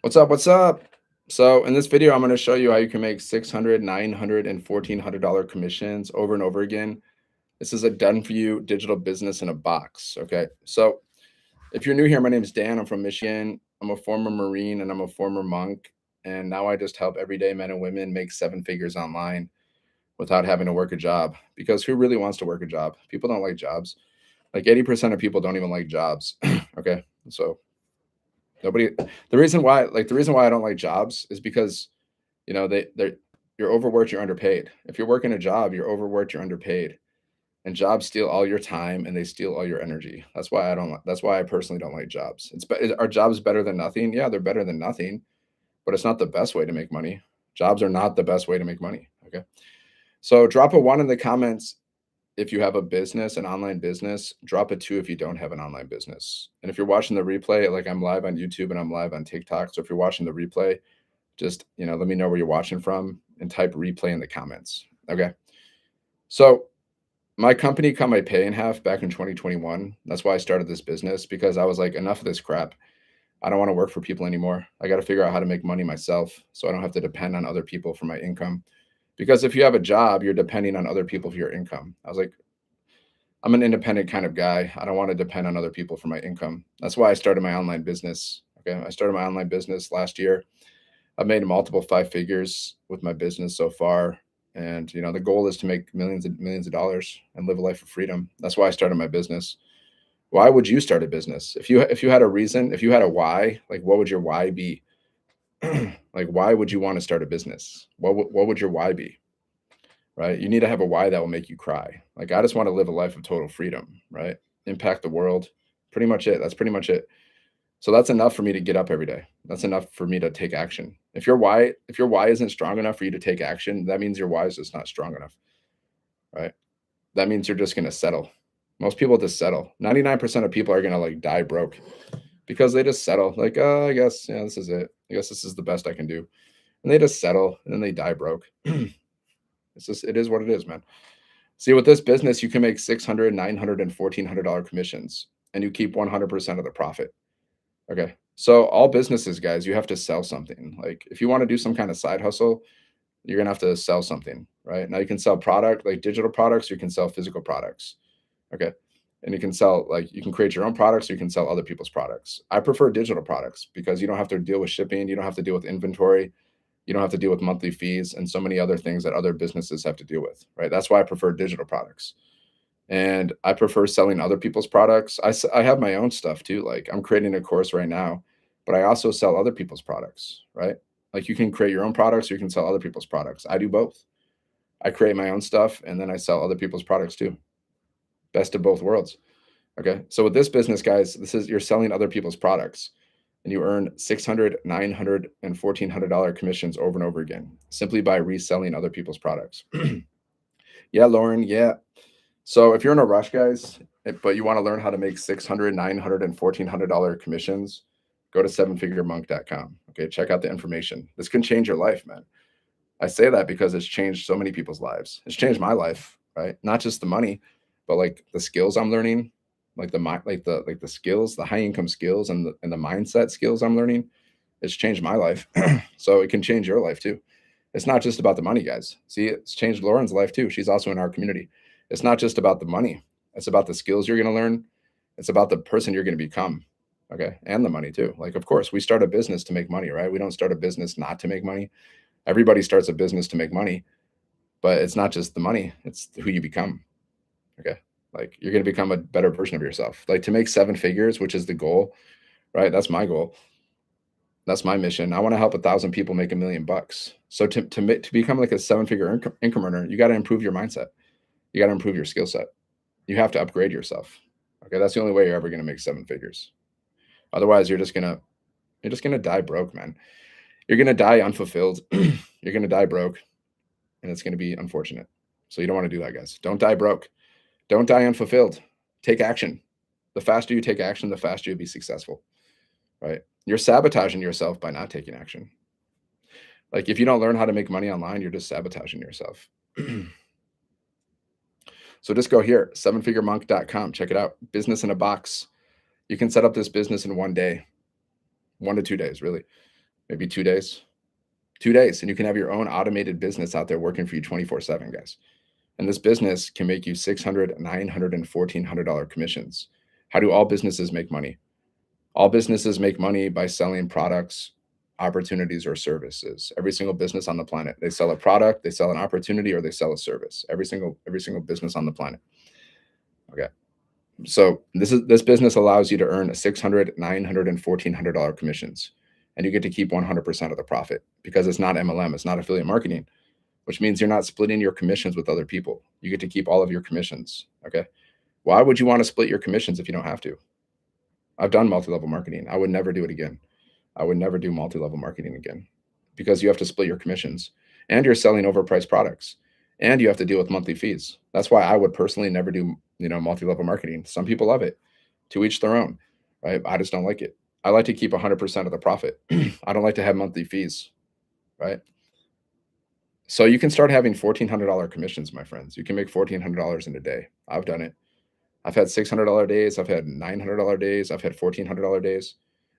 What's up? What's up? So in this video, I'm going to show you how you can make 600, 900, and $1,400 commissions over and over again. This is a done for you digital business in a box. Okay. So if you're new here, my name is Dan. I'm from Michigan. I'm a former Marine and I'm a former monk. And now I just help everyday men and women make seven figures online without having to work a job. Because who really wants to work a job? People don't like jobs. Like 80% of people don't even like jobs. Okay. So nobody, the reason why I don't like jobs is because they're you're overworked, you're underpaid. If you're working a job, you're overworked, you're underpaid. And jobs steal all your time and they steal all your energy. That's why I personally don't like jobs. Are jobs better than nothing? Yeah, they're better than nothing, but it's not the best way to make money. Jobs are not the best way to make money. Okay. So drop a one in the comments if you have a business, an online business. Drop a two if you don't have an online business. And if you're watching the replay, like I'm live on YouTube and I'm live on TikTok. So if you're watching the replay, just let me know where you're watching from and type replay in the comments. Okay. So my company cut my pay in half back in 2021. That's why I started this business, because I was like, enough of this crap. I don't want to work for people anymore. I got to figure out how to make money myself so I don't have to depend on other people for my income. Because if you have a job, you're depending on other people for your income. I was like, I'm an independent kind of guy. I don't want to depend on other people for my income. That's why I started my online business. Okay. I started my online business last year. I've made multiple five figures with my business so far. And the goal is to make millions of dollars and live a life of freedom. That's why I started my business. Why would you start a business? If you had a reason, if you had a why, like what would your why be? Like why would you want to start a business? What would your why be? Right? You need to have a why that will make you cry. Like I just want to live a life of total freedom, right? Impact the world. Pretty much it. That's pretty much it. So that's enough for me to get up every day. That's enough for me to take action. If your why isn't strong enough for you to take action, that means your why is just not strong enough, right? That means you're just going to settle. Most people just settle. 99% of people are going to like die broke because they just settle. Like, oh, I guess, yeah, this is it. I guess this is the best I can do. And they just settle and then they die broke. It is what it is, man. See, with this business, you can make 600, 900, and $1,400 commissions and you keep 100% of the profit. Okay. So all businesses, guys, you have to sell something. Like if you want to do some kind of side hustle, you're gonna have to sell something, right? Now you can sell product like digital products, you can sell physical products. Okay. And you can create your own products, or you can sell other people's products. I prefer digital products because you don't have to deal with shipping, you don't have to deal with inventory, you don't have to deal with monthly fees and so many other things that other businesses have to deal with, right? That's why I prefer digital products. And I prefer selling other people's products. I have my own stuff too. Like I'm creating a course right now, but I also sell other people's products, right? Like you can create your own products or you can sell other people's products. I do both. I create my own stuff and then I sell other people's products too. Best of both worlds. Okay. So with this business, guys, this is you're selling other people's products and you earn 600, 900, and $1,400 commissions over and over again simply by reselling other people's products. Yeah, Lauren. Yeah. So if you're in a rush, guys, but you want to learn how to make 600, 900, and $1,400 commissions, go to sevenfiguremonk.com. Okay, check out the information. This can change your life, man. I say that because it's changed so many people's lives. It's changed my life, right? Not just the money, but like the skills I'm learning, like the skills, the high income skills and the mindset skills I'm learning. It's changed my life. So it can change your life too. It's not just about the money, guys. See, it's changed Lauren's life too. She's also in our community. It's not just about the money. It's about the skills you're going to learn. It's about the person you're going to become. Okay. And the money too. Like, of course, we start a business to make money, right? We don't start a business not to make money. Everybody starts a business to make money, but it's not just the money, it's who you become. Okay. Like, you're going to become a better version of yourself. Like, to make seven figures, which is the goal, right? That's my goal. That's my mission. I want to help 1,000 people make $1,000,000. So to become like a seven-figure income earner, you got to improve your mindset. You got to improve your skill set. You have to upgrade yourself. Okay, that's the only way you're ever going to make seven figures. Otherwise, you're just gonna die broke, man. You're gonna die unfulfilled. You're gonna die broke, and it's gonna be unfortunate. So you don't want to do that, guys. Don't die broke. Don't die unfulfilled. Take action. The faster you take action, the faster you'll be successful. Right? You're sabotaging yourself by not taking action. Like if you don't learn how to make money online, you're just sabotaging yourself. So just go here, sevenfiguremonk.com. Check it out. Business in a box. You can set up this business in one day, 1 to 2 days, really. maybe 2 days. 2 days, and you can have your own automated business out there working for you 24/7, guys. And this business can make you 600, 900, and $1,400 commissions. How do all businesses make money? All businesses make money by selling products, opportunities, or services. Every single business on the planet, they sell a product, they sell an opportunity, or they sell a service. Every single business on the planet. Okay. So this business allows you to earn a 600, 900, and $1,400 commissions, and you get to keep 100% of the profit because it's not MLM, it's not affiliate marketing, which means you're not splitting your commissions with other people. You get to keep all of your commissions. Okay. Why would you want to split your commissions if you don't have to? I've done multi-level marketing. I would never do it again. I would never do multi-level marketing again because you have to split your commissions and you're selling overpriced products and you have to deal with monthly fees. That's why I would personally never do, multi-level marketing. Some people love it. To each their own, right? I just don't like it. I like to keep 100% of the profit. I don't like to have monthly fees, right? So you can start having $1,400 commissions, my friends. You can make $1,400 in a day. I've done it. I've had $600 days. I've had $900 days. I've had $1,400 days.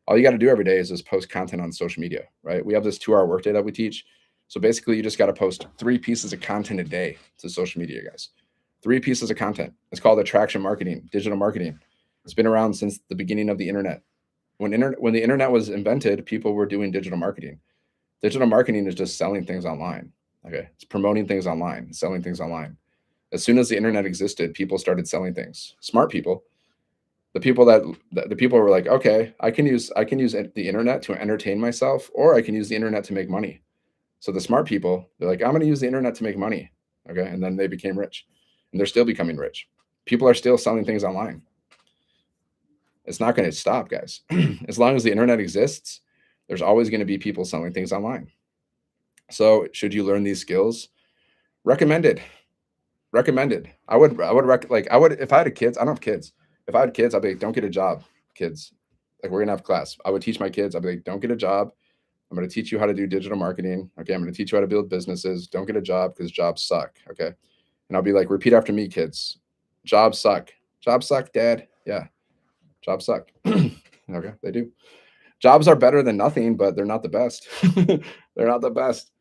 All you got to do every day is just post content on social media, right? We have this 2-hour workday that we teach. So basically, you just got to post 3 pieces of content a day to social media, guys. 3 pieces of content. It's called attraction marketing, digital marketing. It's been around since the beginning of the internet. When the internet was invented, people were doing digital marketing. Digital marketing is just selling things online. Okay, it's promoting things online, selling things online. As soon as the internet existed, people started selling things. Smart people, the people were like, okay, I can use the internet to entertain myself, or I can use the internet to make money. So the smart people, they're like, I'm going to use the internet to make money. Okay, and then they became rich, and they're still becoming rich. People are still selling things online. It's not going to stop, guys. As long as the internet exists, there's always going to be people selling things online. So should you learn these skills? Recommended. Recommended. I would if I had kids. I don't have kids. If I had kids, I'd be like, don't get a job, kids. Like we're gonna have class. I would teach my kids. I'd be like, don't get a job. I'm gonna teach you how to do digital marketing. Okay, I'm gonna teach you how to build businesses. Don't get a job because jobs suck. Okay, and I'll be like, repeat after me, kids. Jobs suck. Jobs suck, Dad. Yeah, jobs suck. Okay, they do. Jobs are better than nothing, but they're not the best. They're not the best.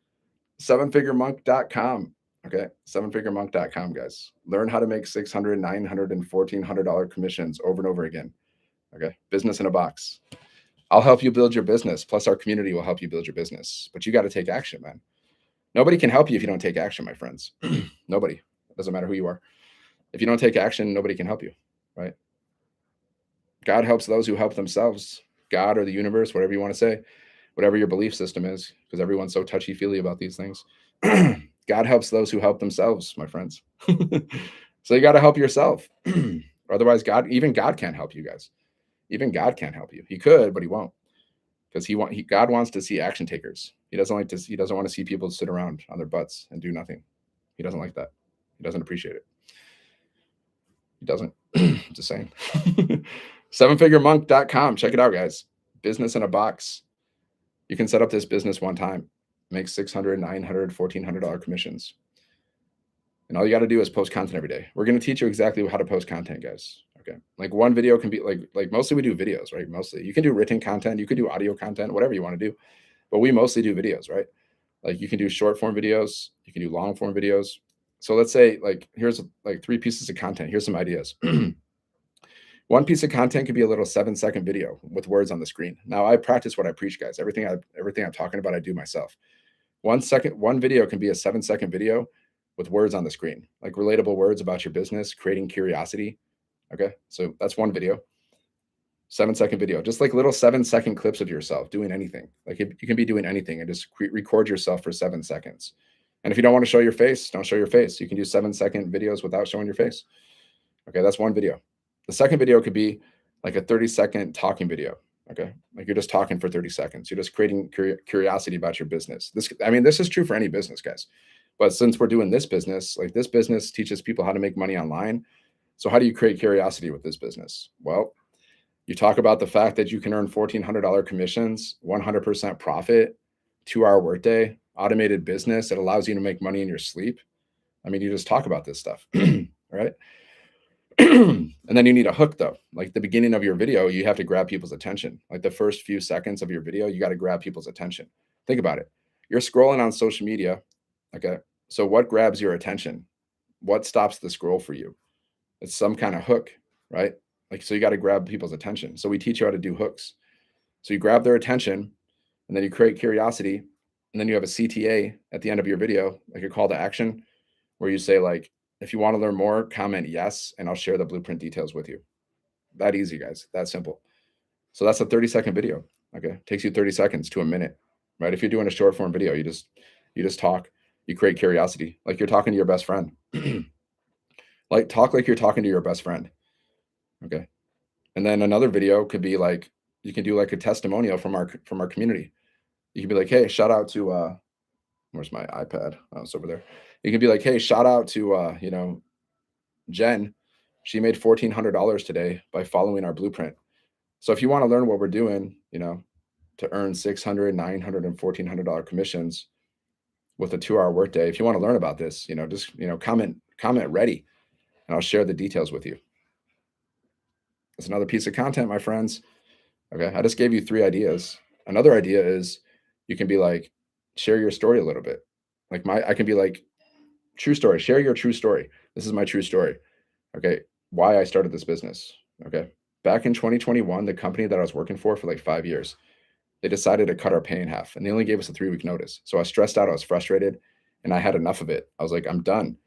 Sevenfiguremonk.com. Okay, sevenfiguremonk.com, guys. Learn how to make 600, 900, and $1,400 commissions over and over again. Okay, business in a box. I'll help you build your business. Plus, our community will help you build your business. But you got to take action, man. Nobody can help you if you don't take action, my friends. Nobody. It doesn't matter who you are. If you don't take action, nobody can help you, right? God helps those who help themselves. God or the universe, whatever you want to say, whatever your belief system is, because everyone's so touchy-feely about these things. God helps those who help themselves, my friends. So you got to help yourself. Otherwise, even God can't help you guys. Even God can't help you. He could, but he won't. Because God wants to see action takers. He doesn't want to see people sit around on their butts and do nothing. He doesn't like that. He doesn't appreciate it. He doesn't. Just saying. Sevenfiguremonk.com. Check it out, guys. Business in a box. You can set up this business one time, make 600, 900, $1,400 commissions. And all you got to do is post content every day. We're going to teach you exactly how to post content, guys. Okay. Like one video can be like mostly we do videos, right? Mostly you can do written content, you can do audio content, whatever you want to do. But we mostly do videos, right? Like you can do short form videos, you can do long form videos. So let's say here's 3 pieces of content. Here's some ideas. One piece of content could be a little 7-second video with words on the screen. Now I practice what I preach, guys. Everything I'm talking about, I do myself. One video can be a 7-second video with words on the screen, like relatable words about your business, creating curiosity. Okay. So that's one video, 7-second video, just like little 7-second clips of yourself doing anything. Like you can be doing anything and just record yourself for 7 seconds. And if you don't want to show your face, don't show your face. You can do 7-second videos without showing your face. Okay. That's one video. The second video could be like a 30-second talking video. Okay. Like you're just talking for 30 seconds. You're just creating curiosity about your business. This is true for any business, guys. But since we're doing this business, like this business teaches people how to make money online. So how do you create curiosity with this business? Well, you talk about the fact that you can earn $1,400 commissions, 100% profit, 2-hour workday, automated business. It allows you to make money in your sleep. I mean, you just talk about this stuff, right? And then you need a hook though. Like the beginning of your video, you have to grab people's attention. Like the first few seconds of your video, you got to grab people's attention. Think about it. You're scrolling on social media. Okay. So what grabs your attention? What stops the scroll for you? It's some kind of hook, right? Like, so you got to grab people's attention. So we teach you how to do hooks. So you grab their attention and then you create curiosity. And then you have a CTA at the end of your video, like a call to action, where you say, like, if you want to learn more, comment yes, and I'll share the blueprint details with you. That easy, guys. That simple. So that's a 30-second video. Okay. Takes you 30 seconds to a minute, right? If you're doing a short form video, you just talk, you create curiosity, like you're talking to your best friend. Like talk like you're talking to your best friend. Okay. And then another video could be like, you can do like a testimonial from our community. You can be like, hey, shout out to where's my iPad? Oh, it's over there. You can be like, hey, shout out to Jen. She made $1,400 today by following our blueprint. So if you want to learn what we're doing, to earn 600, 900, and $1,400 commissions with a 2-hour workday, if you want to learn about this, just comment ready, and I'll share the details with you. It's another piece of content, my friends. Okay, I just gave you 3 ideas. Another idea is you can be like, share your story a little bit. Like I can be like, true story, share your true story. This is my true story. Okay, why I started this business. Okay, back in 2021, the company that I was working for like 5 years, they decided to cut our pay in half, and they only gave us a 3-week notice. So I was stressed out, I was frustrated, and I had enough of it. I was like, I'm done.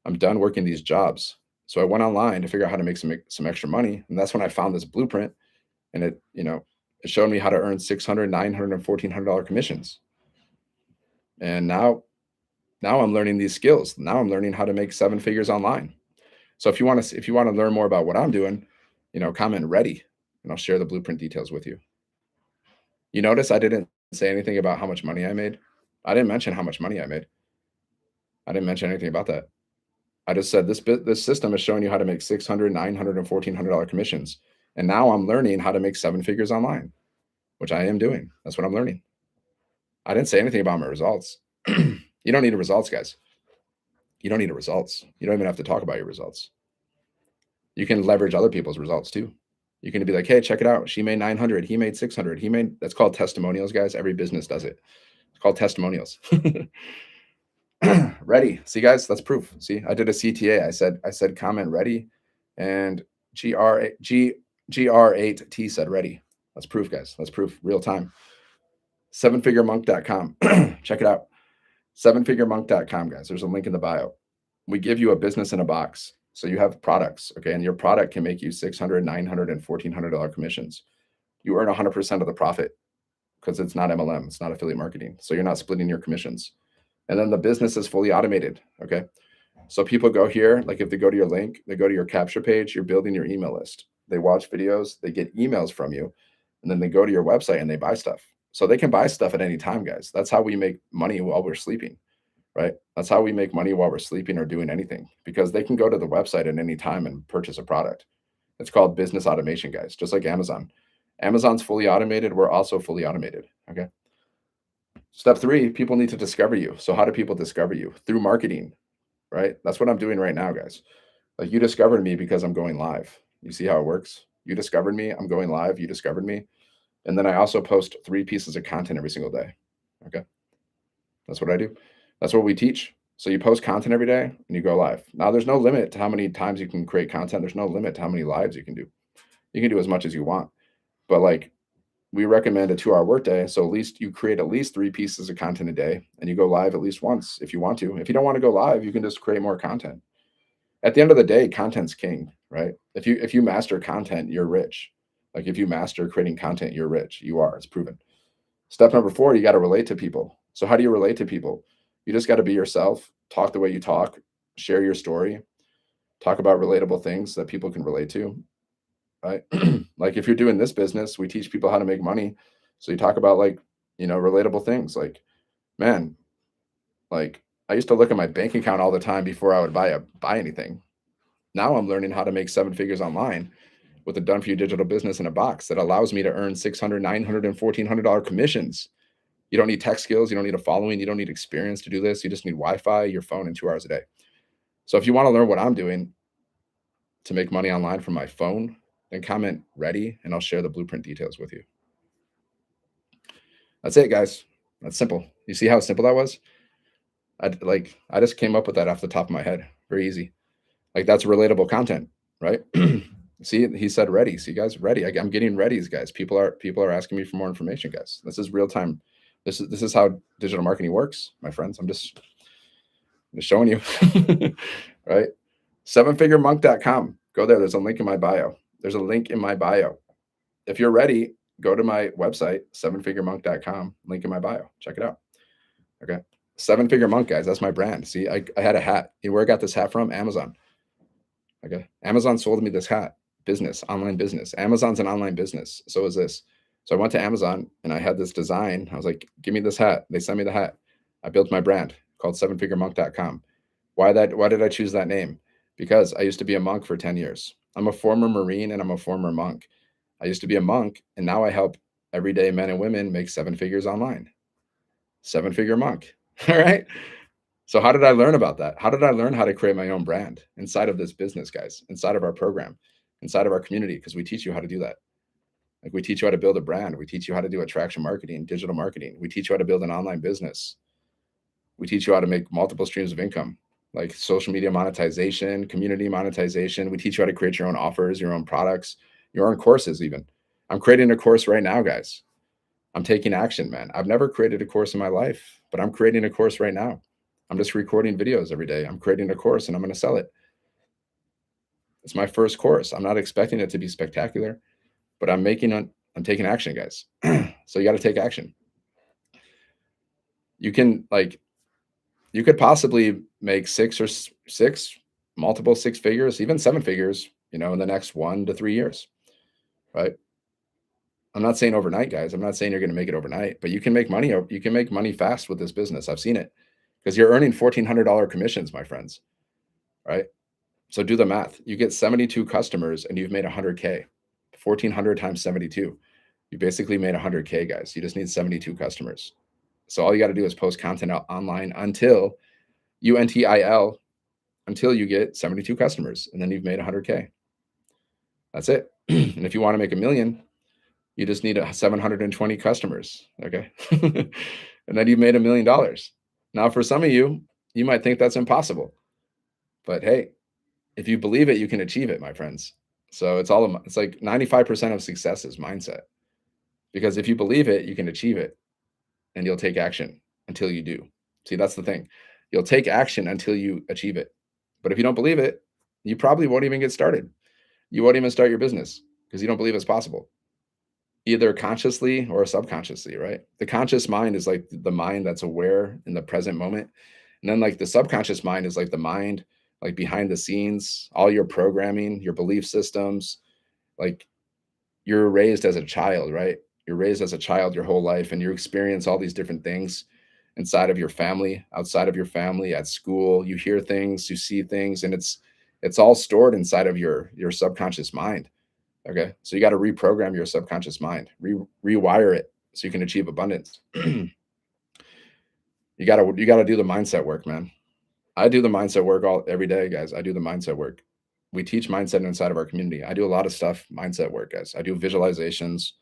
I'm done working these jobs. So I went online to figure out how to make some extra money, and that's when I found this blueprint, and it showed me how to earn 600, 900, and $1,400 commissions. And now I'm learning these skills. Now I'm learning how to make 7 figures online. So if you want to learn more about what I'm doing, comment ready, and I'll share the blueprint details with you. You notice I didn't say anything about how much money I made. I didn't mention how much money I made. I didn't mention anything about that. I just said this system is showing you how to make 600, 900, and $1,400 commissions. And now I'm learning how to make 7 figures online, which I am doing. That's what I'm learning. I didn't say anything about my results. You don't need the results, guys. You don't need the results. You don't even have to talk about your results. You can leverage other people's results too. You can be like, hey, check it out. She made 900. He made 600. That's called testimonials, guys. Every business does it. It's called testimonials. Ready. See, guys, that's proof. See, I did a CTA. I said comment ready, and GR8T said ready. That's proof, guys. That's proof. Real time. 7figuremonk.com. Check it out. 7figuremonk.com, guys. There's a link in the bio. We give you a business in a box. So you have products, okay? And your product can make you 600, 900, and $1,400 commissions. You earn 100% of the profit because it's not MLM. It's not affiliate marketing. So you're not splitting your commissions. And then the business is fully automated, okay? So people go here, like if they go to your link, they go to your capture page, you're building your email list. They watch videos, they get emails from you, and then they go to your website and they buy stuff. So they can buy stuff at any time, guys. That's how we make money while we're sleeping, right? That's how we make money while we're sleeping or doing anything, because they can go to the website at any time and purchase a product. It's called business automation, guys, just like Amazon. Amazon's fully automated. We're also fully automated, okay? Step 3, people need to discover you. So how do people discover you? Through marketing, right? That's what I'm doing right now, guys. Like you discovered me because I'm going live. You see how it works? You discovered me, I'm going live, you discovered me. And then I also post 3 pieces of content every single day. Okay. That's what I do. That's what we teach. So you post content every day and you go live. Now there's no limit to how many times you can create content. There's no limit to how many lives you can do. You can do as much as you want. But like we recommend a 2-hour workday. So at least you create at least 3 pieces of content a day and you go live at least once if you want to. If you don't want to go live, you can just create more content. At the end of the day, content's king, right? If you master content, you're rich. Like if you master creating content, you're rich. You are. It's proven. Step number 4, you got to relate to people. So how do you relate to people? You just got to be yourself, talk the way you talk, share your story, talk about relatable things that people can relate to, right? Like if you're doing this business, we teach people how to make money. So you talk about like, relatable things like, man, like I used to look at my bank account all the time before I would buy anything. Now I'm learning how to make 7 figures online with a done for you digital business in a box that allows me to earn 600, 900, and $1,400 commissions. You don't need tech skills. You don't need a following. You don't need experience to do this. You just need Wi-Fi, your phone, and 2 hours a day. So if you want to learn what I'm doing, to make money online from my phone, then comment ready and I'll share the blueprint details with you. That's it, guys. That's simple. You see how simple that was? I just came up with that off the top of my head. Very easy. Like that's relatable content, right? See, he said ready. See, guys, ready. I'm getting readies, guys. People are asking me for more information, guys. This is real time. This is how digital marketing works, my friends. I'm just showing you, right? Sevenfiguremonk.com. Go there. There's a link in my bio. There's a link in my bio. If you're ready, go to my website, sevenfiguremonk.com. Link in my bio. Check it out. Okay. Seven Figure Monk, guys. That's my brand. See, I had a hat. You know where I got this hat from? Amazon. Okay. Amazon sold me this hat. Business, online business. Amazon's an online business. So is this. So I went to Amazon and I had this design. I was like, give me this hat. They sent me the hat. I built my brand called sevenfiguremonk.com. Why did I choose that name? Because I used to be a monk for 10 years. I'm a former Marine and I'm a former monk. I used to be a monk and now I help everyday men and women make seven figures online. Seven figure monk. All right. So how did I learn about that? How did I learn how to create my own brand inside of this business, guys, inside of our program, inside of our community? Because we teach you how to do that. Like we teach you how to build a brand. We teach you how to do attraction marketing, digital marketing. We teach you how to build an online business. We teach you how to make multiple streams of income, like social media monetization, community monetization. We teach you how to create your own offers, your own products, your own courses, even. I'm creating a course right now, guys. I'm taking action, man. I've never created a course in my life, but I'm creating a course right now. I'm just recording videos every day. I'm creating a course and I'm going to sell it. It's my first course. I'm not expecting it to be spectacular, but I'm taking action, guys. So you got to take action. You can you could possibly make multiple six figures, even seven figures, in the next 1 to 3 years, right? I'm not saying overnight, guys. I'm not saying you're going to make it overnight, but you can make money. You can make money fast with this business. I've seen it because you're earning $1,400 commissions, my friends, right? So do the math. You get 72 customers and you've made 100K. 1,400 times 72. You basically made 100K, guys. You just need 72 customers. So all you got to do is post content out online until UNTIL, until you get 72 customers, and then you've made 100K. That's it. And if you want to make a million, you just need 720 customers. Okay. And then you've made $1 million. Now, for some of you, you might think that's impossible. But hey, if you believe it, you can achieve it, my friends. So it's like 95% of success is mindset. Because if you believe it, you can achieve it and you'll take action until you do. See, that's the thing. You'll take action until you achieve it. But if you don't believe it, you probably won't even get started. You won't even start your business because you don't believe it's possible, either consciously or subconsciously, right? The conscious mind is like the mind that's aware in the present moment. And then like the subconscious mind is like the mind, like behind the scenes, all your programming, your belief systems, like you're raised as a child, right? You're raised as a child your whole life and you experience all these different things inside of your family, outside of your family, at school. You hear things, you see things, and it's all stored inside of your subconscious mind. Okay. So you got to reprogram your subconscious mind, rewire it so you can achieve abundance. You gotta do the mindset work, man. I do the mindset work every day, guys. I do the mindset work. We teach mindset inside of our community. I do a lot of stuff, mindset work, guys. I do visualizations.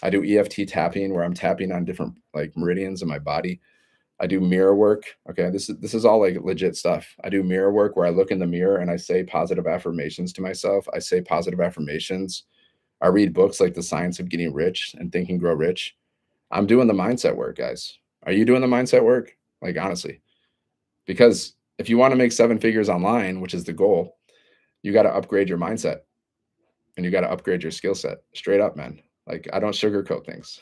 I do EFT tapping where I'm tapping on different like meridians in my body. I do mirror work. Okay, this is all like legit stuff. I do mirror work where I look in the mirror and I say positive affirmations to myself. I say positive affirmations. I read books like The Science of Getting Rich and Think and Grow Rich. I'm doing the mindset work, guys. Are you doing the mindset work? Like honestly, because if you want to make seven figures online, which is the goal, you got to upgrade your mindset and you got to upgrade your skill set. Straight up, man. Like I don't sugarcoat things.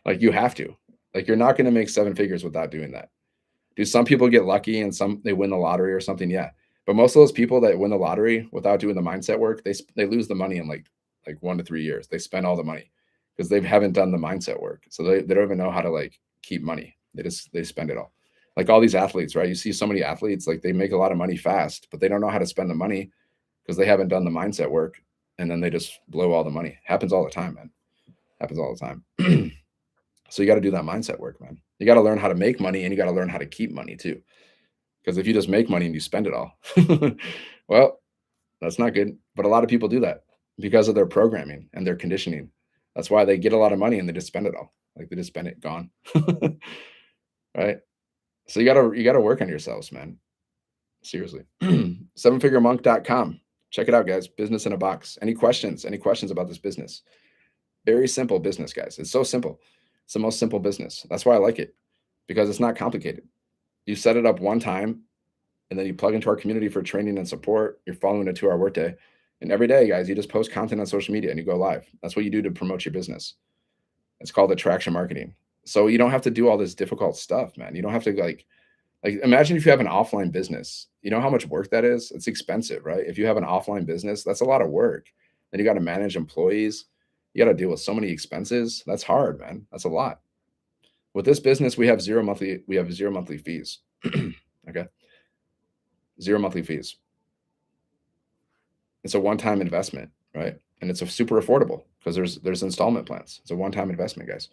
Like you have to. Like you're not going to make seven figures without doing that. Do some people get lucky and some they win the lottery or something? Yeah. But most of those people that win the lottery without doing the mindset work, they lose the money in like 1 to 3 years. They spend all the money because they haven't done the mindset work. So they don't even know how to like keep money. They spend it all. Like all these athletes, right? You see so many athletes, like they make a lot of money fast, but they don't know how to spend the money because they haven't done the mindset work. And then they just blow all the money. Happens all the time, man. Happens all the time. So you got to do that mindset work, man. You got to learn how to make money and you got to learn how to keep money too. Because if you just make money and you spend it all, well, That's not good. But a lot of people do that because of their programming and their conditioning. That's why they get a lot of money and they just spend it all. Like they just spend it gone. Right? So you gotta work on yourselves, man. Seriously. Sevenfiguremonk.com. Check it out, guys. Business in a box. Any questions? Any questions about this business? Very simple business, guys. It's so simple. It's the most simple business. That's why I like it because it's not complicated. You set it up one time and then you plug into our community for training and support. You're following a 2-hour workday. And every day, guys, you just post content on social media and you go live. That's what you do to promote your business. It's called attraction marketing. So you don't have to do all this difficult stuff, man. You don't have to like imagine if you have an offline business. You know how much work that is? It's expensive, right? If you have an offline business, that's a lot of work. Then you got to manage employees. You got to deal with so many expenses. That's hard, man. That's a lot. With this business, we have zero monthly fees. Okay. Zero monthly fees. It's a one-time investment, right? And it's a super affordable because there's installment plans. It's a one-time investment, guys.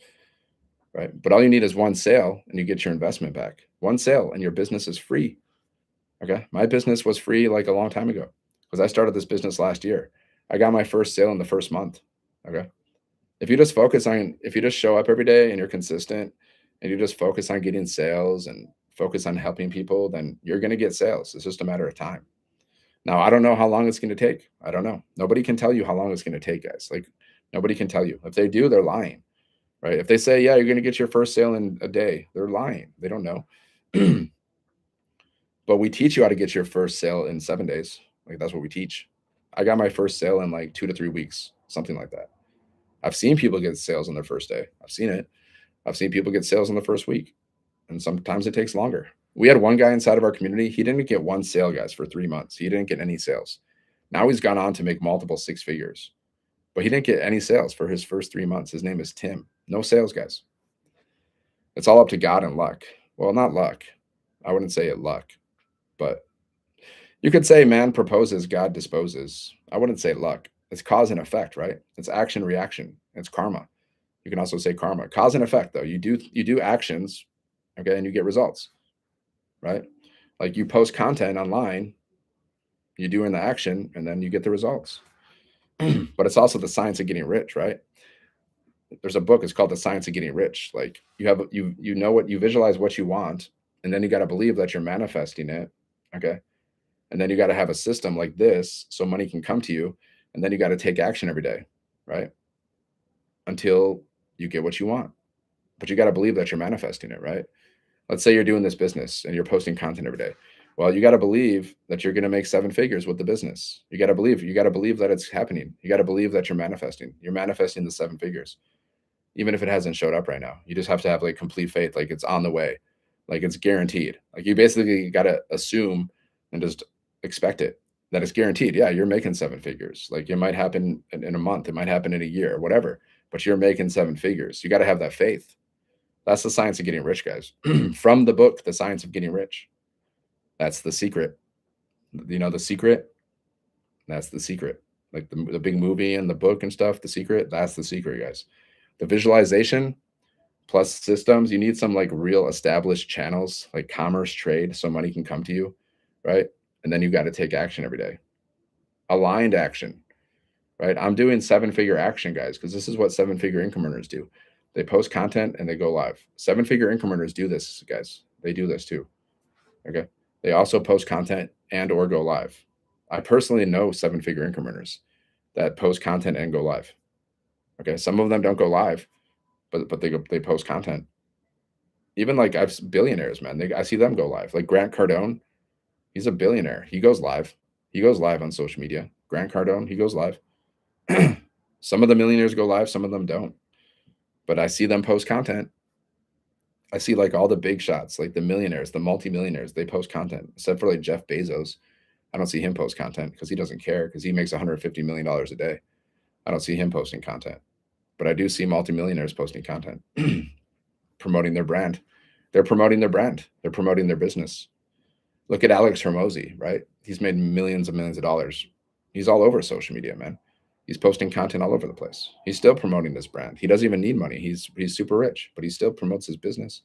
Right? But all you need is one sale and you get your investment back. One sale and your business is free. Okay? My business was free like a long time ago because I started this business last year. I got my first sale in the first month. Okay? If you just show up every day and you're consistent and you just focus on getting sales and focus on helping people, then you're going to get sales. It's just a matter of time. Now, I don't know how long it's going to take. I don't know. Nobody can tell you how long it's going to take, guys. Like, nobody can tell you. If they do, they're lying, right? If they say, yeah, you're going to get your first sale in a day, they're lying. They don't know. But we teach you how to get your first sale in 7 days. Like, that's what we teach. I got my first sale in like 2 to 3 weeks, something like that. I've seen people get sales on their first day. I've seen it. I've seen people get sales in the first week, and sometimes it takes longer. We had one guy inside of our community. He didn't get one sale, guys, for 3 months. He didn't get any sales. Now he's gone on to make multiple six figures, but he didn't get any sales for his first 3 months. His name is Tim. No sales, guys. It's all up to God and luck. Well, not luck. I wouldn't say it luck, but you could say man proposes, God disposes. I wouldn't say luck. It's cause and effect, right? It's action reaction. It's karma. You can also say karma. Cause and effect, though. You do actions, okay, and you get results, right? Like you post content online, you do in the action, and then you get the results. But it's also the science of getting rich, right? There's a book. It's called The Science of Getting Rich. Like you know what you visualize what you want, and then you got to believe that you're manifesting it, okay? And then you got to have a system like this so money can come to you, and then you got to take action every day, right? Until you get what you want. But you got to believe that you're manifesting it, right? Let's say you're doing this business and you're posting content every day. Well, you got to believe that you're going to make 7 figures with the business. You got to believe that it's happening. You got to believe that you're manifesting. You're manifesting the 7 figures, even if it hasn't showed up right now. You just have to have like complete faith, like it's on the way, like it's guaranteed. Like you basically got to assume and just expect it that it's guaranteed. Yeah, you're making 7 figures. Like it might happen in a month, it might happen in a year, whatever, but you're making 7 figures. You got to have that faith. That's the science of getting rich, guys. From the book, The Science of Getting Rich. That's the secret. You know, the secret, that's the secret. Like the big movie and the book and stuff, the secret, that's the secret, guys. The visualization plus systems, you need some like real established channels, like commerce, trade, so money can come to you, right? And then you got to take action every day. Aligned action, right? I'm doing 7-figure action, guys, because this is what 7-figure income earners do. They post content and they go live. 7-figure income earners do this, guys. They do this too. Okay. They also post content and or go live. I personally know 7-figure income earners that post content and go live. Okay. Some of them don't go live, but they post content. Even like I've billionaires, man. I see them go live. Like Grant Cardone, he's a billionaire. He goes live. He goes live on social media. Grant Cardone, he goes live. Some of the millionaires go live, some of them don't. But I see them post content. I see like all the big shots, like the millionaires, the multimillionaires, they post content, except for like Jeff Bezos. I don't see him post content because he doesn't care because he makes $150 million a day. I don't see him posting content, but I do see multimillionaires posting content, promoting their brand. They're promoting their brand. They're promoting their business. Look at Alex Hermosi, right? He's made millions and millions of dollars. He's all over social media, man. He's posting content all over the place. He's still promoting this brand. He doesn't even need money. He's super rich, but he still promotes his business.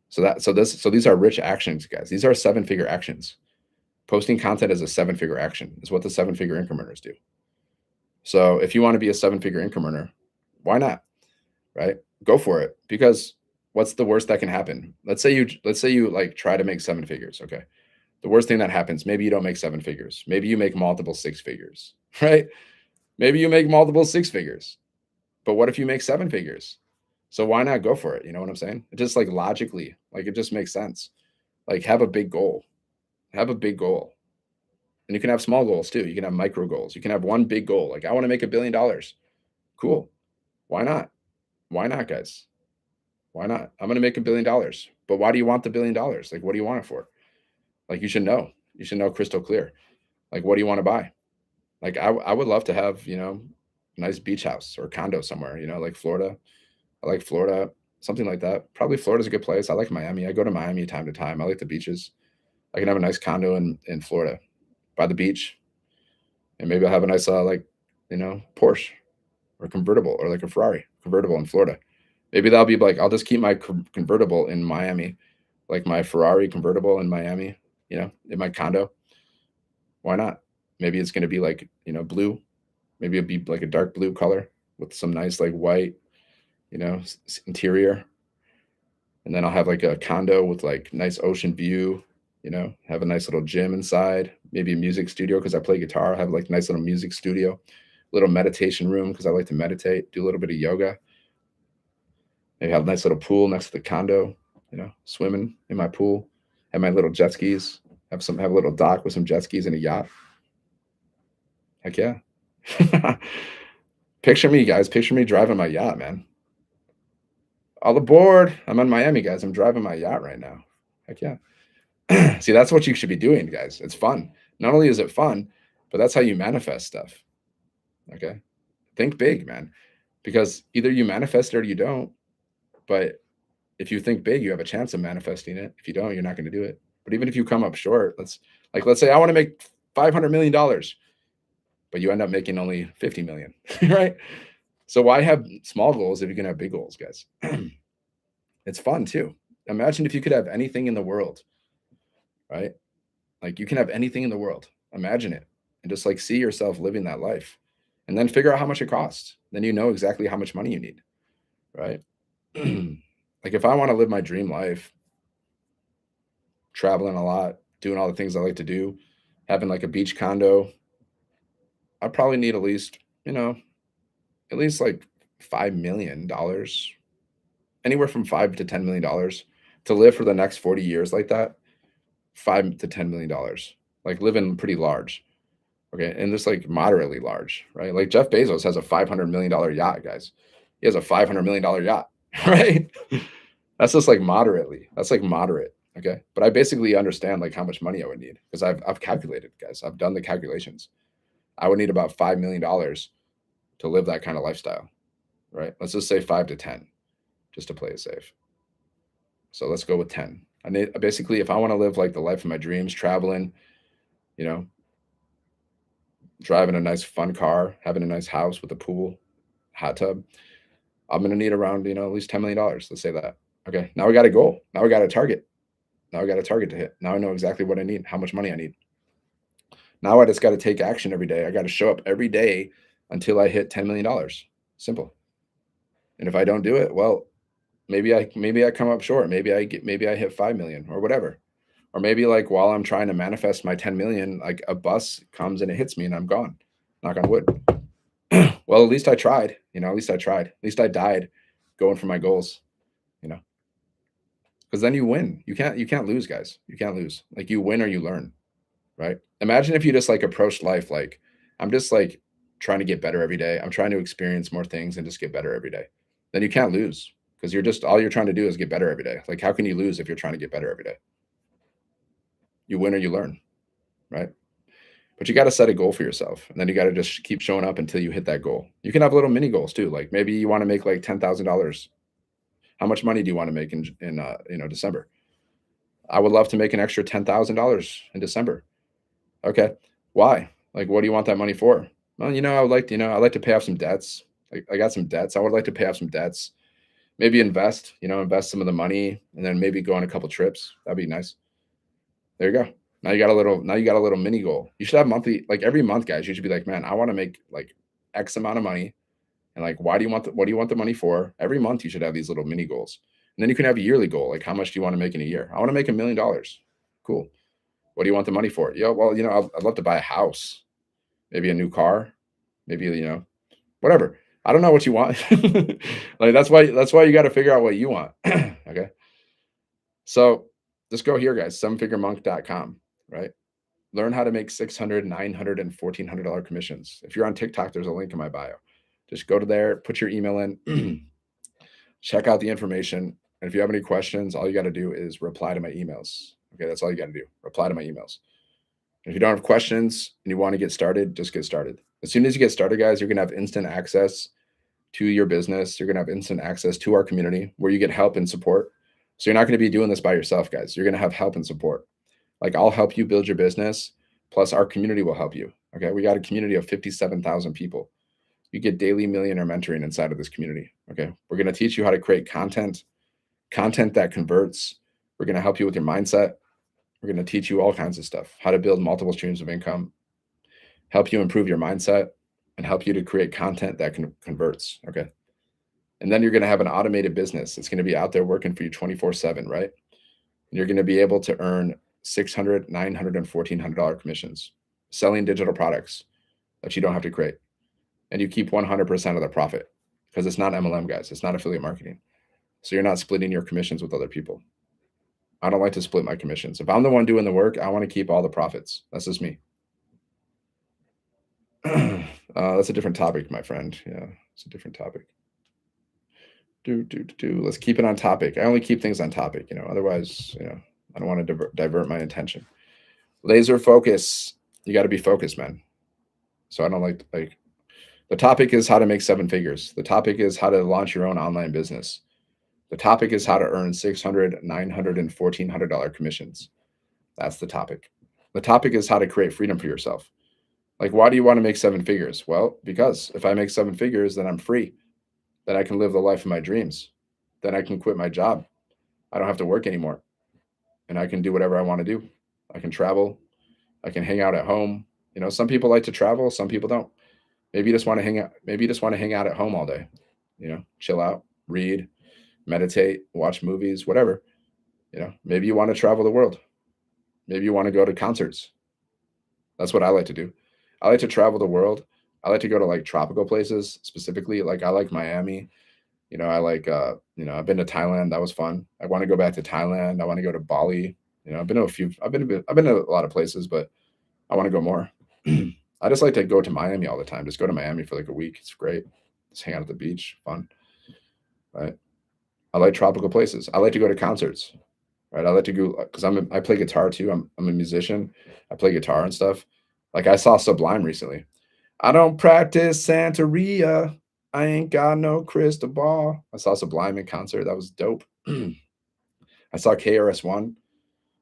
So these are rich actions, guys. These are 7-figure actions. Posting content is a seven-figure action. Is what the seven-figure income earners do. So if you want to be a seven-figure income earner, why not? Right? Go for it. Because what's the worst that can happen? Let's say you like try to make seven figures. Okay. The worst thing that happens, maybe you don't make seven figures. Maybe you make multiple six figures, right? Maybe you make multiple six figures. But what if you make seven figures? So why not go for it? You know what I'm saying? It just like logically, like it just makes sense. Like have a big goal. Have a big goal. And you can have small goals too. You can have micro goals. You can have one big goal. Like I want to make $1 billion. Cool. Why not? Why not, guys? Why not? I'm going to make $1 billion. But why do you want the $1 billion? Like what do you want it for? Like you should know. You should know crystal clear. Like what do you want to buy? Like I would love to have, a nice beach house or condo somewhere, like Florida. I like Florida, something like that. Probably Florida's a good place. I like Miami. I go to Miami time to time. I like the beaches. I can have a nice condo in Florida by the beach. And maybe I'll have a nice Porsche or convertible or like a Ferrari convertible in Florida. Maybe that'll be like I'll just keep my convertible in Miami, like my Ferrari convertible in Miami, in my condo. Why not? Maybe it's going to be like, blue. Maybe it'll be like a dark blue color with some nice like white, interior. And then I'll have like a condo with like nice ocean view, have a nice little gym inside, maybe a music studio because I play guitar. I have like a nice little music studio, little meditation room because I like to meditate, do a little bit of yoga. Maybe have a nice little pool next to the condo, swimming in my pool, have my little jet skis, have a little dock with some jet skis and a yacht. Heck yeah. Picture me, guys. Picture me driving my yacht, man. All aboard. I'm in Miami, guys. I'm driving my yacht right now. Heck yeah. See, that's what you should be doing, guys. It's fun. Not only is it fun, but that's how you manifest stuff. Okay. Think big, man. Because either you manifest it or you don't. But if you think big, you have a chance of manifesting it. If you don't, you're not going to do it. But even if you come up short, let's say I want to make $500 million, but you end up making only 50 million, right? So why have small goals if you can have big goals, guys? It's fun too. Imagine if you could have anything in the world, right? Like you can have anything in the world. Imagine it and just like see yourself living that life and then figure out how much it costs. Then you know exactly how much money you need, right? Like if I want to live my dream life, traveling a lot, doing all the things I like to do, having like a beach condo, I probably need at least like $5 million, anywhere from $5 to $10 million to live for the next 40 years like that. $5 to $10 million, like living pretty large. Okay. And just like moderately large, right? Like Jeff Bezos has a $500 million yacht, guys. He has a $500 million yacht, right? That's just like moderately. That's like moderate. Okay. But I basically understand like how much money I would need because I've calculated, guys. I've done the calculations. I would need about $5 million to live that kind of lifestyle, right? Let's just say 5 to 10, just to play it safe. So let's go with 10. I need basically if I want to live like the life of my dreams, traveling, you know, driving a nice fun car, having a nice house with a pool, hot tub, I'm gonna need around, at least $10 million. Let's say that. Okay. Now we got a goal. Now we got a target. Now I got a target to hit. Now I know exactly what I need, how much money I need. Now I just got to take action every day. I got to show up every day until I hit $10 million. Simple. And if I don't do it, well, maybe I come up short. Maybe I hit 5 million or whatever. Or maybe like while I'm trying to manifest my 10 million, like a bus comes and it hits me and I'm gone. Knock on wood. Well, at least I tried, at least I tried. At least I died going for my goals, because then you win. You can't lose, guys. You can't lose. Like you win or you learn, right? Imagine if you just like approached life like I'm just like trying to get better every day. I'm trying to experience more things and just get better every day. Then you can't lose because all you're trying to do is get better every day. Like how can you lose if you're trying to get better every day? You win or you learn, right? But you got to set a goal for yourself, and then you got to just keep showing up until you hit that goal. You can have little mini goals too. Like maybe you want to make like $10,000. How much money do you want to make in December? I would love to make an extra $10,000 in December. Okay, why? Like, what do you want that money for? Well, I'd like to pay off some debts. Like, I got some debts. I would like to pay off some debts. Maybe invest some of the money, and then maybe go on a couple trips. That'd be nice. There you go. Now you got a little mini goal. You should have monthly, like every month, guys. You should be like, man, I want to make like X amount of money. And like, what do you want the money for? Every month you should have these little mini goals. And then you can have a yearly goal. Like, how much do you want to make in a year? I want to make $1 million. Cool. What do you want the money for? Yeah, well, I'd love to buy a house, maybe a new car, maybe, whatever. I don't know what you want. Like that's why you got to figure out what you want. Okay. So just go here, guys, sevenfiguremonk.com, right? Learn how to make 600, 900, and $1,400 commissions. If you're on TikTok, there's a link in my bio. Just go to there, put your email in, check out the information. And if you have any questions, all you got to do is reply to my emails. Okay, that's all you got to do. Reply to my emails. If you don't have questions and you want to get started, just get started. As soon as you get started, guys, you're going to have instant access to your business. You're going to have instant access to our community where you get help and support. So you're not going to be doing this by yourself, guys. You're going to have help and support. Like I'll help you build your business, plus our community will help you. Okay, we got a community of 57,000 people. You get daily millionaire mentoring inside of this community. Okay, we're going to teach you how to create content that converts. We're going to help you with your mindset. We're going to teach you all kinds of stuff, how to build multiple streams of income, help you improve your mindset, and help you to create content that converts. Okay. And then you're going to have an automated business. It's going to be out there working for you 24/7, right? And you're going to be able to earn 600, 900, and $1,400 commissions selling digital products that you don't have to create. And you keep 100% of the profit because it's not MLM, guys. It's not affiliate marketing. So you're not splitting your commissions with other people. I don't like to split my commissions. If I'm the one doing the work, I want to keep all the profits. That's just me. That's a different topic, my friend. Yeah, it's a different topic. Let's keep it on topic. I only keep things on topic, otherwise, I don't want to divert my attention. Laser focus. You got to be focused, man. So I don't like the topic is how to make 7 figures. The topic is how to launch your own online business. The topic is how to earn 600, 900, and $1,400 commissions. That's the topic. The topic is how to create freedom for yourself. Like, why do you want to make 7 figures? Well, because if I make 7 figures, then I'm free. Then I can live the life of my dreams. Then I can quit my job. I don't have to work anymore. And I can do whatever I want to do. I can travel. I can hang out at home. Some people like to travel, some people don't. Maybe you just want to hang out. Maybe you just want to hang out at home all day. Chill out, read, meditate, watch movies, whatever. Maybe you want to travel the world. Maybe you want to go to concerts. That's what I like to do. I like to travel the world. I like to go to like tropical places specifically. Like I like Miami. I like I've been to Thailand. That was fun. I want to go back to Thailand. I want to go to Bali. I've been to a lot of places, but I want to go more. I just like to go to Miami all the time. Just go to Miami for like a week. It's great. Just hang out at the beach. Fun. Right. I like tropical places. I like to go to concerts. Right. I like to go because I play guitar too. I'm a musician. I play guitar and stuff. Like I saw Sublime recently. I don't practice Santeria. I ain't got no crystal ball. I saw Sublime in concert. That was dope. I saw KRS-One,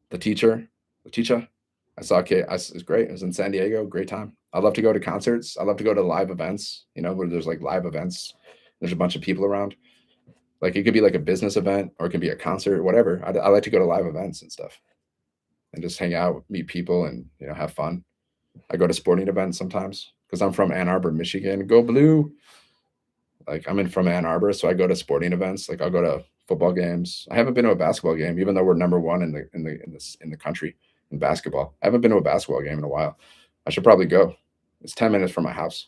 the teacher. I saw it's great. It was in San Diego. Great time. I love to go to concerts. I love to go to live events, where there's like live events. There's a bunch of people around. Like it could be like a business event or it can be a concert, whatever. I like to go to live events and stuff and just hang out, meet people and, have fun. I go to sporting events sometimes because I'm from Ann Arbor, Michigan. Go Blue. Like from Ann Arbor, so I go to sporting events. Like I'll go to football games. I haven't been to a basketball game, even though we're number one in the country in basketball. I haven't been to a basketball game in a while. I should probably go. It's 10 minutes from my house.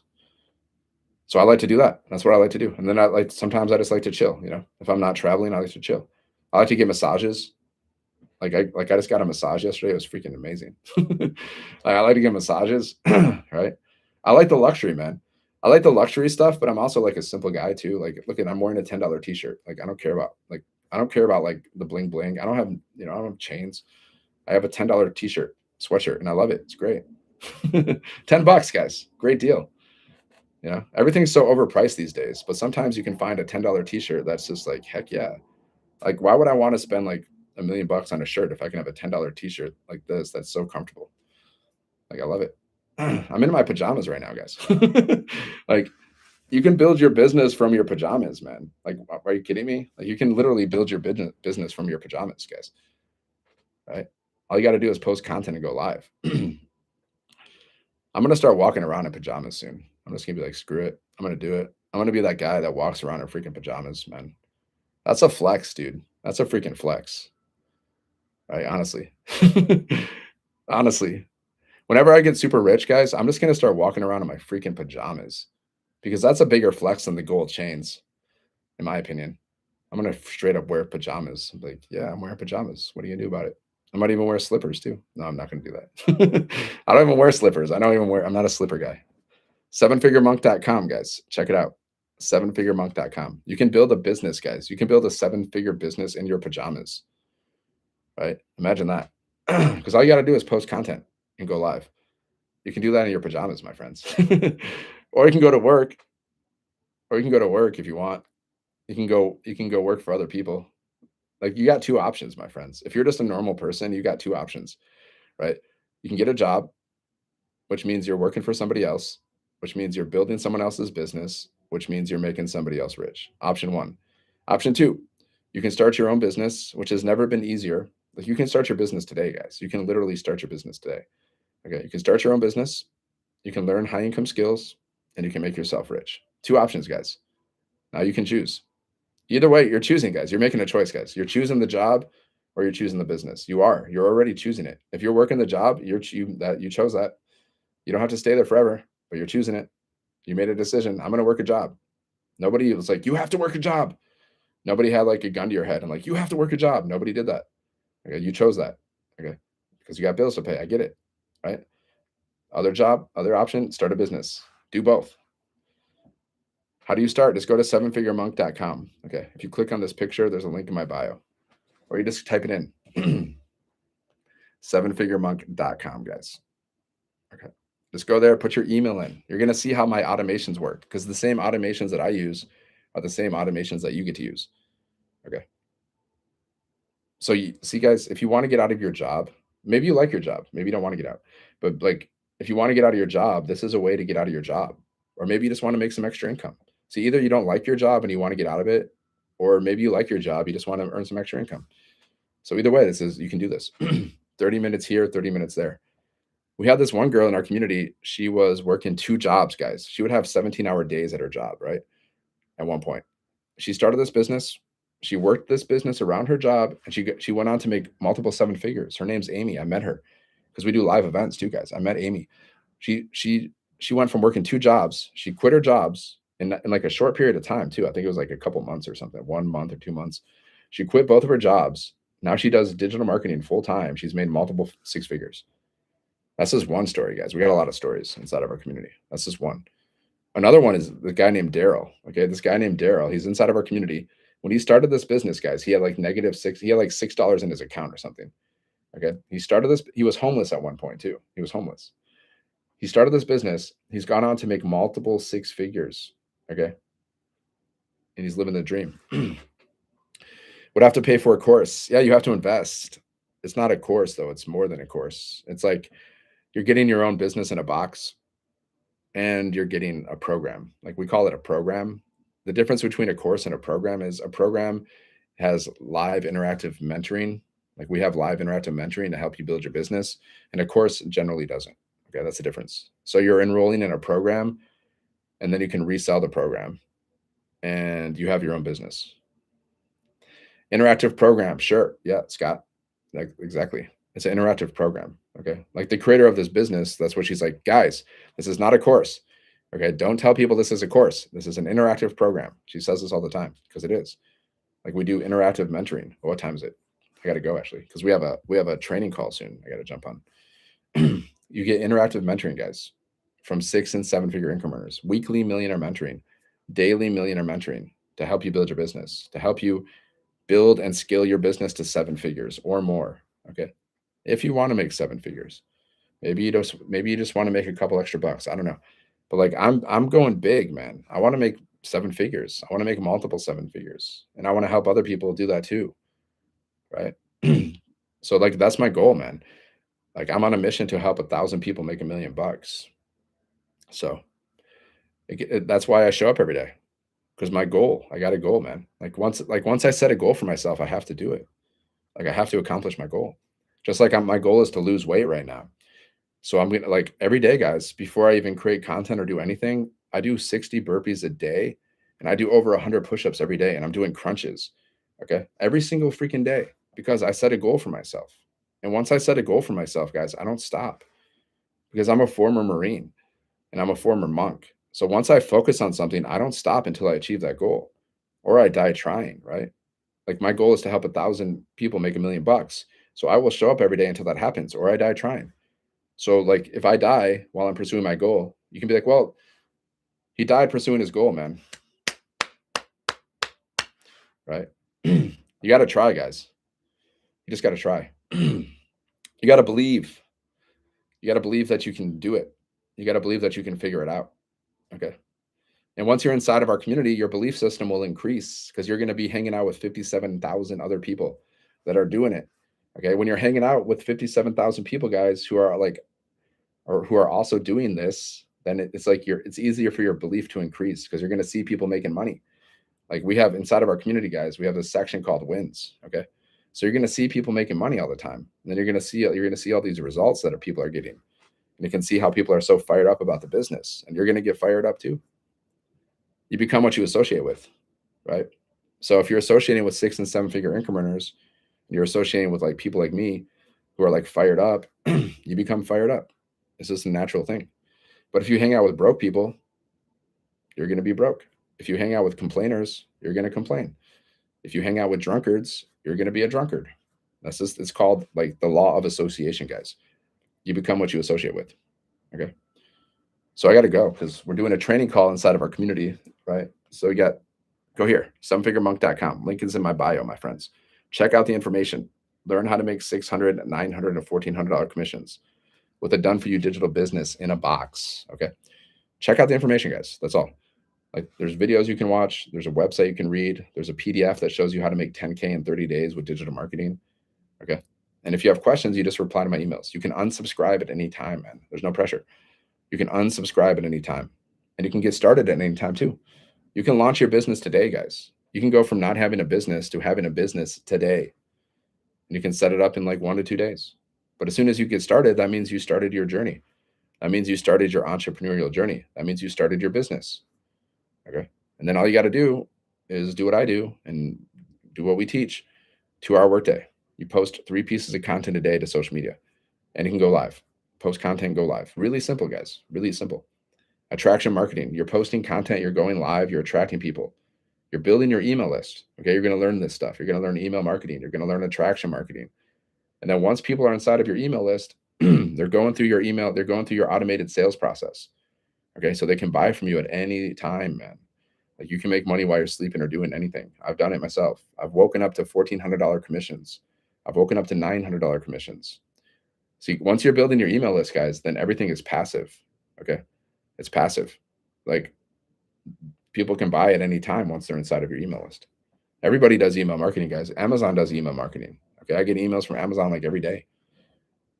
So I like to do that. That's what I like to do. And then sometimes I just like to chill. If I'm not traveling, I like to chill. I like to get massages. I just got a massage yesterday. It was freaking amazing. I like to get massages, right? I like the luxury, man. I like the luxury stuff, but I'm also like a simple guy too. Like, look at I'm wearing a $10 t-shirt. Like, I don't care about like the bling bling. I don't have, I don't have chains. I have a $10 t-shirt, sweatshirt, and I love it. It's great. $10, guys. Great deal. Everything's so overpriced these days, but sometimes you can find a $10 t-shirt that's just like, heck yeah. Like, why would I want to spend like $1 million on a shirt if I can have a $10 t-shirt like this that's so comfortable? Like, I love it. I'm in my pajamas right now, guys. Like, you can build your business from your pajamas, man. Like, are you kidding me? Like, you can literally build your business from your pajamas, guys. Right? All you got to do is post content and go live. I'm gonna start walking around in pajamas soon. I'm just gonna be like, screw it. I'm gonna do it. I'm gonna be that guy that walks around in freaking pajamas, man. That's a flex, dude. That's a freaking flex. Right? Honestly. Honestly. Whenever I get super rich, guys, I'm just gonna start walking around in my freaking pajamas because that's a bigger flex than the gold chains, in my opinion. I'm gonna straight up wear pajamas. I'm like, yeah, I'm wearing pajamas. What are you gonna do about it? I might even wear slippers too. No, I'm not gonna do that. I don't even wear slippers. I'm not a slipper guy. Sevenfiguremonk.com, guys. Check it out. Sevenfiguremonk.com. You can build a business, guys. You can build a seven-figure business in your pajamas, right? Imagine that. Because all you got to do is post content and go live. You can do that in your pajamas, my friends. Or you can go to work, or you can go to work if you want. You can go work for other people. Like you got two options, my friends. If you're just a normal person, you got two options, right? You can get a job, which means you're working for somebody else, which means you're building someone else's business, which means you're making somebody else rich. Option one. Option two, you can start your own business, which has never been easier. Like you can start your business today, guys. You can literally start your business today. Okay. You can start your own business, you can learn high income skills, and you can make yourself rich. Two options, guys. Now you can choose. Either way, you're choosing, guys. You're making a choice, guys. You're choosing the job or you're choosing the business. You are. You're already choosing it. If you're working the job, you chose that. You don't have to stay there forever, but you're choosing it. You made a decision. I'm going to work a job. Nobody was like, you have to work a job. Nobody had like a gun to your head and like, you have to work a job. Nobody did that. Okay. You chose that. Okay. Because you got bills to pay. I get it. Right. Other job, other option, start a business. Do both. How do you start? Just go to sevenfiguremonk.com. Okay. If you click on this picture, there's a link in my bio, or you just type it in sevenfiguremonk.com, guys. Okay. Just go there, put your email in. You're going to see how my automations work because the same automations that I use are the same automations that you get to use. Okay. So you see, guys, if you want to get out of your job, maybe you like your job, maybe you don't want to get out, but like if you want to get out of your job, this is a way to get out of your job. Or maybe you just want to make some extra income. See, either you don't like your job and you want to get out of it, or maybe you like your job, you just want to earn some extra income. So either way, this is you can do this. 30 minutes here, 30 minutes there. We had this one girl in our community. She was working two jobs, guys. She would have 17-hour days at her job, right? At one point. She started this business. She worked this business around her job and she went on to make multiple seven figures. Her name's Amy. I met her because we do live events too, guys. I met Amy. She went from working two jobs. She quit her jobs in like a short period of time too. I think it was like a couple months or something, 1 month or 2 months. She quit both of her jobs. Now she does digital marketing full time. She's made multiple six figures. That's just one story, guys. We got a lot of stories inside of our community. That's just one. Another one is the guy named Daryl. Okay, this guy named Daryl. He's inside of our community. When he started this business, guys, he had like -6. He had like $6 in his account or something. Okay, he started this. He was homeless at one point too. He was homeless. He started this business. He's gone on to make multiple six figures. Okay, and he's living the dream. Would have to pay for a course. Yeah, you have to invest. It's not a course though. It's more than a course. It's like you're getting your own business in a box and you're getting a program. Like we call it a program. The difference between a course and a program is a program has live interactive mentoring. Like we have live interactive mentoring to help you build your business, and a course generally doesn't. Okay, that's the difference. So you're enrolling in a program, and then you can resell the program, and you have your own business. Interactive program, sure, yeah, Scott, like exactly. It's an interactive program. Okay, like the creator of this business, that's what she's like, guys. This is not a course. Okay, don't tell people this is a course. This is an interactive program. She says this all the time because it is. Like we do interactive mentoring. What time is it? I got to go actually because we have a training call soon. I got to jump on. You get interactive mentoring, guys, from 6 and 7 figure income earners, weekly millionaire mentoring, daily millionaire mentoring to help you build your business, to help you build and scale your business to 7 figures or more. Okay, if you want to make 7 figures, maybe you just want to make a couple extra bucks. I don't know, but like I'm going big, man. I want to make 7 figures. I want to make multiple 7 figures, and I want to help other people do that too, right? So like that's my goal, man. Like I'm on a mission to help 1,000 people make $1 million. So that's why I show up every day because my goal. I got a goal, man. Like once I set a goal for myself, I have to do it. Like I have to accomplish my goal. Just like my goal is to lose weight right now. So I'm gonna like every day, guys, before I even create content or do anything, I do 60 burpees a day and I do over 100 push-ups every day and I'm doing crunches. Okay. Every single freaking day because I set a goal for myself. And once I set a goal for myself, guys, I don't stop because I'm a former Marine and I'm a former monk. So once I focus on something, I don't stop until I achieve that goal or I die trying, right? Like my goal is to help 1,000 people make $1,000,000. So I will show up every day until that happens or I die trying. So, like, if I die while I'm pursuing my goal, you can be like, well, he died pursuing his goal, man. Right? You got to try, guys. You just got to try. You got to believe. You got to believe that you can do it. You got to believe that you can figure it out. Okay. And once you're inside of our community, your belief system will increase because you're going to be hanging out with 57,000 other people that are doing it. Okay. When you're hanging out with 57,000 people, guys, who are like, or who are also doing this, then it's like it's easier for your belief to increase because you're going to see people making money. Like we have inside of our community, guys, we have this section called wins. Okay. So you're going to see people making money all the time. And then you're going to see all these results that people are getting. And you can see how people are so fired up about the business. And you're going to get fired up too. You become what you associate with, right? So if you're associating with 6 and 7 figure income earners, and you're associating with like people like me who are like fired up, you become fired up. It's just a natural thing. But if you hang out with broke people, you're going to be broke. If you hang out with complainers, you're going to complain. If you hang out with drunkards, you're going to be a drunkard. That's just, it's called like the law of association, guys. You become what you associate with. Okay. So I got to go because we're doing a training call inside of our community, right? So go here, sevenfiguremonk.com. Link is in my bio, my friends. Check out the information. Learn how to make $600, $900, and $1,400 commissions with a done for you digital business in a box. Okay. Check out the information, guys. That's all. Like there's videos you can watch. There's a website you can read. There's a PDF that shows you how to make 10K in 30 days with digital marketing. Okay. And if you have questions, you just reply to my emails. You can unsubscribe at any time, man. There's no pressure. You can unsubscribe at any time and you can get started at any time too. You can launch your business today, guys. You can go from not having a business to having a business today. And you can set it up in like 1 to 2 days. But as soon as you get started, that means you started your journey. That means you started your entrepreneurial journey. That means you started your business. Okay. And then all you got to do is do what I do and do what we teach. 2-hour workday. You post 3 pieces of content a day to social media and you can go live. Post content, go live. Really simple, guys. Really simple. Attraction marketing. You're posting content, you're going live, you're attracting people. You're building your email list. Okay. You're going to learn this stuff. You're going to learn email marketing. You're going to learn attraction marketing. And then once people are inside of your email list, they're going through your email, they're going through your automated sales process. Okay. So they can buy from you at any time, man. Like you can make money while you're sleeping or doing anything. I've done it myself. I've woken up to $1,400 commissions. I've woken up to $900 commissions. See, once you're building your email list, guys, then everything is passive. Okay. It's passive. Like people can buy at any time once they're inside of your email list. Everybody does email marketing, guys. Amazon does email marketing. Okay. I get emails from Amazon like every day.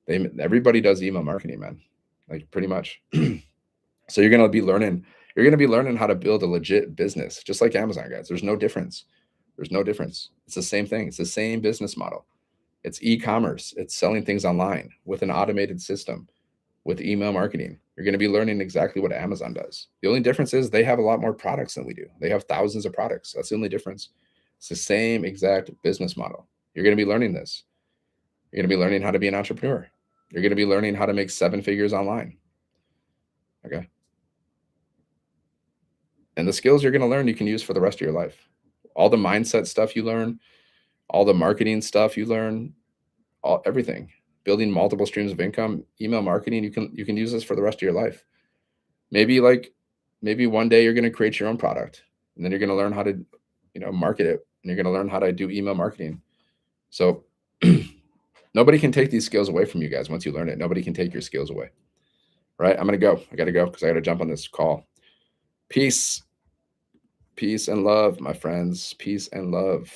Everybody does email marketing, man. Like pretty much. So you're going to be learning how to build a legit business, just like Amazon, guys. There's no difference. There's no difference. It's the same thing. It's the same business model. It's e-commerce. It's selling things online with an automated system, with email marketing. You're going to be learning exactly what Amazon does. The only difference is they have a lot more products than we do. They have thousands of products. That's the only difference. It's the same exact business model. You're going to be learning this. You're going to be learning how to be an entrepreneur. You're going to be learning how to make 7 figures online. Okay. And the skills you're going to learn, you can use for the rest of your life. All the mindset stuff you learn, all the marketing stuff you learn, everything. Building multiple streams of income, email marketing, you can use this for the rest of your life. Maybe one day you're going to create your own product and then you're going to learn how to, market it, and you're going to learn how to do email marketing. So nobody can take these skills away from you guys. Once you learn it, nobody can take your skills away. Right? I'm going to go. I got to go because I got to jump on this call. Peace. Peace and love, my friends. Peace and love.